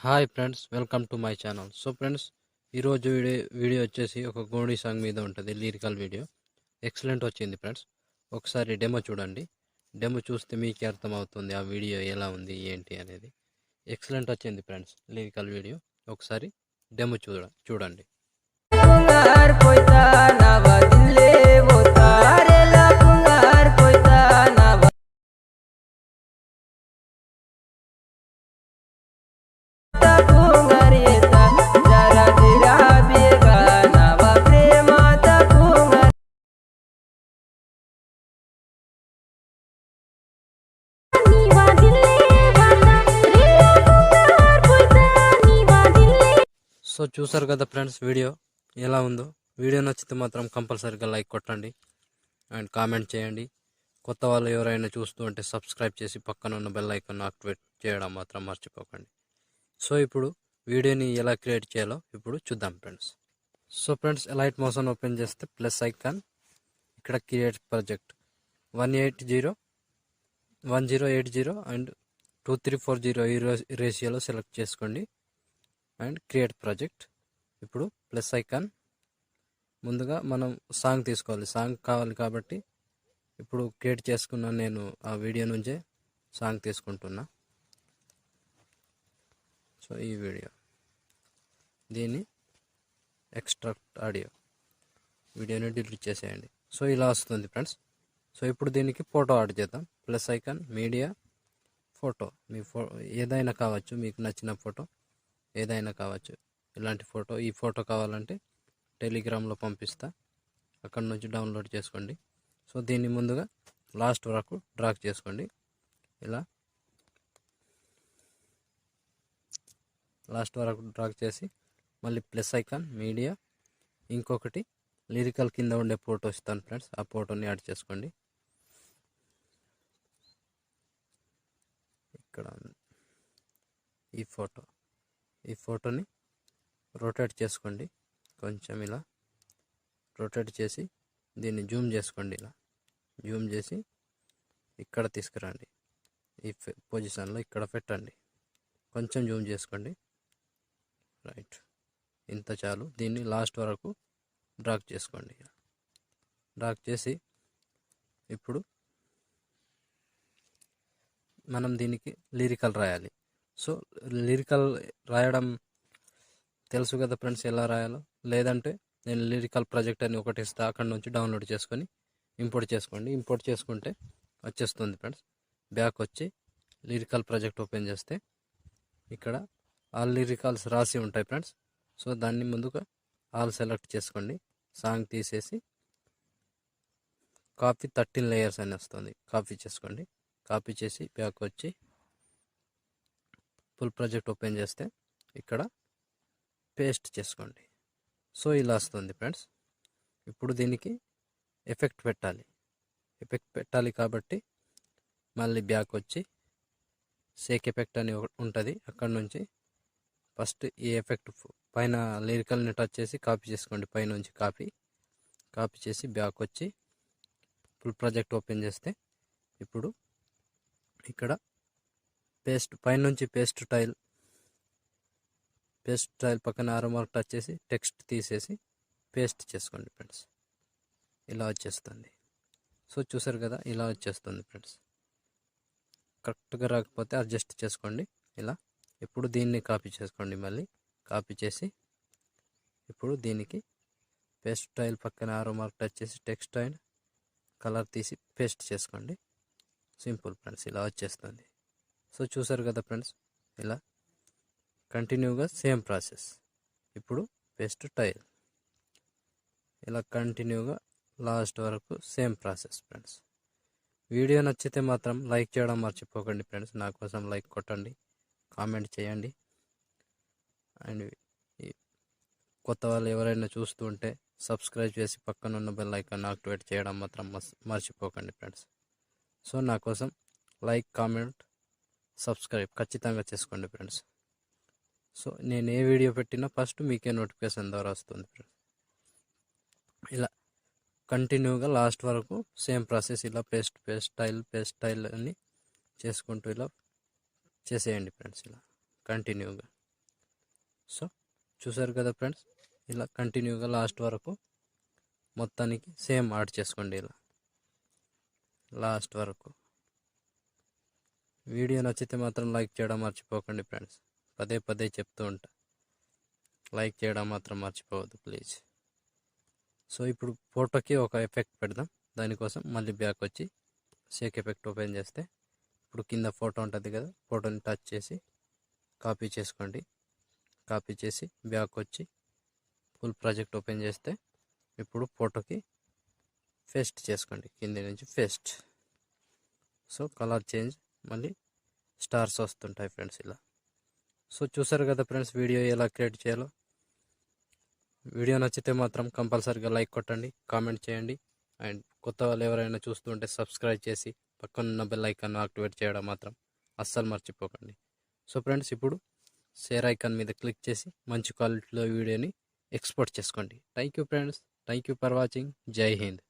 Hi friends, welcome to my channel. So friends, ఈరోజు video వచ్చేసి ఒక గోడి సాంగ్ మీద ఉంటుంది. లిరికల్ వీడియో ఎక్సలెంట్ వచ్చింది ఫ్రెండ్స్. ఒకసారి డెమో చూడండి. డెమో చూస్తే మీకే అర్థమవుతుంది ఆ వీడియో ఎలా ఉంది ఏంటి అనేది. ఎక్సలెంట్ వచ్చింది ఫ్రెండ్స్ లిరికల్ వీడియో. ఒకసారి డెమో చూడండి. సో చూసారు కదా ఫ్రెండ్స్ వీడియో ఎలా ఉందో. వీడియో నచ్చితే మాత్రం కంపల్సరీగా లైక్ కొట్టండి అండ్ కామెంట్ చేయండి. కొత్త వాళ్ళు ఎవరైనా చూస్తూ ఉంటే సబ్స్క్రైబ్ చేసి పక్కన ఉన్న బెల్ ఐకాన్ యాక్టివేట్ చేయడం మాత్రం మర్చిపోకండి. సో ఇప్పుడు వీడియోని ఎలా క్రియేట్ చేయాలో ఇప్పుడు చూద్దాం friends. So friends, light motion open చేస్తే ప్లస్ ఐకాన్, ఇక్కడ క్రియేట్ ప్రాజెక్ట్ 1080 అండ్ 2340 ఈ రేషియోలో సెలెక్ట్ చేసుకోండి అండ్ క్రియేట్ ప్రాజెక్ట్. ఇప్పుడు ప్లస్ ఐకాన్, ముందుగా మనం సాంగ్ తీసుకోవాలి. సాంగ్ కావాలి కాబట్టి ఇప్పుడు క్రియేట్ చేసుకున్నాను నేను ఆ వీడియో నుంచే సాంగ్ తీసుకుంటున్నా. సో ఈ వీడియో, దీన్ని ఎక్స్ట్రాక్ట్ ఆడియో, వీడియోని డిలీట్ చేసేయండి. సో ఇలా వస్తుంది ఫ్రెండ్స్. సో ఇప్పుడు దీనికి ఫోటో యాడ్ చేద్దాం. Plus icon, media, photo. మీ ఏదైనా కావచ్చు, మీకు నచ్చిన ఫోటో ఏదైనా కావచ్చు. ఇలాంటి ఫోటో, ఈ ఫోటో కావాలంటే టెలిగ్రామ్లో పంపిస్తా, అక్కడ నుంచి డౌన్లోడ్ చేసుకోండి. సో దీన్ని ముందుగా లాస్ట్ వరకు డ్రాగ్ చేసుకోండి. ఇలా లాస్ట్ వరకు డ్రాగ్ చేసి మళ్ళీ ప్లస్ ఐకాన్, మీడియా, ఇంకొకటి లిరికల్ కింద ఉండే ఫోటో ఇస్తాను ఫ్రెండ్స్, ఆ ఫోటోని యాడ్ చేసుకోండి. ఇక్కడ ఈ ఫోటోని రొటేట్ చేసుకోండి. కొంచెం ఇలా రొటేట్ చేసి దీన్ని జూమ్ చేసుకోండి. ఇలా జూమ్ చేసి ఇక్కడ తీసుకురండి. ఈ పొజిషన్లో ఇక్కడ పెట్టండి. కొంచెం జూమ్ చేసుకోండి. రైట్, ఇంత చాలు. దీన్ని లాస్ట్ వరకు డ్రాగ్ చేసుకోండి. డ్రాగ్ చేసి ఇప్పుడు మనం దీనికి లిరికల్ రాయాలి. సో లిరికల్ రాయడం తెలుసు కదా ఫ్రెండ్స్ ఎలా రాయాలో. లేదంటే నేను లిరికల్ ప్రాజెక్ట్ అని ఒకటి ఇస్తా, అక్కడ నుంచి డౌన్లోడ్ చేసుకొని ఇంపోర్ట్ చేసుకోండి. ఇంపోర్ట్ చేసుకుంటే వచ్చేస్తుంది ఫ్రెండ్స్. బ్యాక్ వచ్చి లిరికల్ ప్రాజెక్ట్ ఓపెన్ చేస్తే ఇక్కడ ఆల్ లిరికల్స్ రాసి ఉంటాయి ఫ్రెండ్స్. సో దాన్ని ముందుగా ఆల్ సెలెక్ట్ చేసుకోండి. సాంగ్ తీసేసి కాపీ 13 లేయర్స్ అని వస్తుంది, కాపీ చేసుకోండి. కాపీ చేసి బ్యాక్ వచ్చి ఫుల్ ప్రాజెక్ట్ ఓపెన్ చేస్తే ఇక్కడ పేస్ట్ చేసుకోండి. సో ఇలా వస్తుంది ఫ్రెండ్స్. ఇప్పుడు దీనికి ఎఫెక్ట్ పెట్టాలి కాబట్టి మళ్ళీ బ్యాక్ వచ్చి షేక్ ఎఫెక్ట్ అని ఉంటుంది, అక్కడ నుంచి ఫస్ట్ ఈ ఎఫెక్ట్ పైన లిరికల్ని టచ్ చేసి కాపీ చేసుకోండి. పైనుంచి కాపీ చేసి బ్యాక్ వచ్చి ఫుల్ ప్రాజెక్ట్ ఓపెన్ చేస్తే ఇప్పుడు ఇక్కడ పేస్ట్, పైనుంచి పేస్ట్ టైల్ పక్కన ఆరో మార్క్ టచ్ చేసి టెక్స్ట్ తీసేసి పేస్ట్ చేసుకోండి ఫ్రెండ్స్. ఇలా వచ్చేస్తుంది. సో చూసారు కదా, ఇలా వచ్చేస్తుంది ఫ్రెండ్స్. కరెక్ట్గా రాకపోతే అడ్జస్ట్ చేసుకోండి ఇలా. ఇప్పుడు దీన్ని కాపీ చేసుకోండి. మళ్ళీ కాపీ చేసి ఇప్పుడు దీనికి పేస్ట్ టైల్ పక్కన ఆరో మార్క్ టచ్ చేసి టెక్స్ట్ టైల్ కలర్ తీసి పేస్ట్ చేసుకోండి. సింపుల్ ఫ్రెండ్స్, ఇలా వచ్చేస్తుంది. సో చూసారు కదా ఫ్రెండ్స్, ఇలా కంటిన్యూగా సేమ్ ప్రాసెస్. ఇప్పుడు పేస్ట్ టైల్, ఇలా కంటిన్యూగా లాస్ట్ వరకు సేమ్ ప్రాసెస్ ఫ్రెండ్స్. వీడియో నచ్చితే మాత్రం లైక్ చేయడం మర్చిపోకండి ఫ్రెండ్స్. నా కోసం లైక్ కొట్టండి, కామెంట్ చేయండి. అండ్ కొత్త వాళ్ళు ఎవరైనా చూస్తూ ఉంటే సబ్స్క్రైబ్ చేసి పక్కన ఉన్న బెల్ ఐకాన్ యాక్టివేట్ చేయడం మాత్రం మర్చిపోకండి ఫ్రెండ్స్. సో నా కోసం లైక్, కామెంట్, సబ్స్క్రైబ్ ఖచ్చితంగా చేసుకోండి ఫ్రెండ్స్. సో నేను ఏ వీడియో పెట్టినా ఫస్ట్ మీకే నోటిఫికేషన్ ద్వారా వస్తుంది ఫ్రెండ్స్. ఇలా కంటిన్యూగా లాస్ట్ వరకు సేమ్ ప్రాసెస్. ఇలా పేస్ట్ టైల్ అని చేసుకుంటూ ఇలా చేసేయండి ఫ్రెండ్స్, ఇలా కంటిన్యూగా. సో చూసారు కదా ఫ్రెండ్స్, ఇలా కంటిన్యూగా లాస్ట్ వరకు మొత్తానికి సేమ్ యాడ్ చేసుకోండి. ఇలా లాస్ట్ వరకు. వీడియో నచ్చితే మాత్రం లైక్ చేయడం మర్చిపోకండి ఫ్రెండ్స్. పదే పదే చెప్తూ ఉంటా, లైక్ చేయడం మాత్రం మర్చిపోవద్దు ప్లీజ్. సో ఇప్పుడు ఫోటోకి ఒక ఎఫెక్ట్ పెడదాం. దానికోసం మళ్ళీ బ్యాక్ వచ్చి షేక్ ఎఫెక్ట్ ఓపెన్ చేస్తే ఇప్పుడు కింద ఫోటో ఉంటుంది కదా, ఫోటోని టచ్ చేసి కాపీ చేసుకోండి. కాపీ చేసి బ్యాక్ వచ్చి ఫుల్ ప్రాజెక్ట్ ఓపెన్ చేస్తే ఇప్పుడు ఫోటోకి పేస్ట్ చేసుకోండి, కింది నుంచి పేస్ట్. సో కలర్ చేంజ్, మళ్ళీ స్టార్స్ వస్తుంటాయి ఫ్రెండ్స్ ఇలా. సో చూసారు కదా ఫ్రెండ్స్, వీడియో ఎలా క్రియేట్ చేయాలో. వీడియో నచ్చితే మాత్రం కంపల్సరీగా లైక్ కొట్టండి, కామెంట్ చేయండి. అండ్ కొత్త వాళ్ళు ఎవరైనా చూస్తుంటే సబ్స్క్రైబ్ చేసి పక్కనున్న బెల్ ఐకాన్ యాక్టివేట్ చేయడం మాత్రం అస్సలు మర్చిపోకండి. సో ఫ్రెండ్స్, ఇప్పుడు షేర్ ఐకాన్ మీద క్లిక్ చేసి మంచి క్వాలిటీలో వీడియోని ఎక్స్పోర్ట్ చేసుకోండి. Thank you friends, thank you for watching. జై హింద్.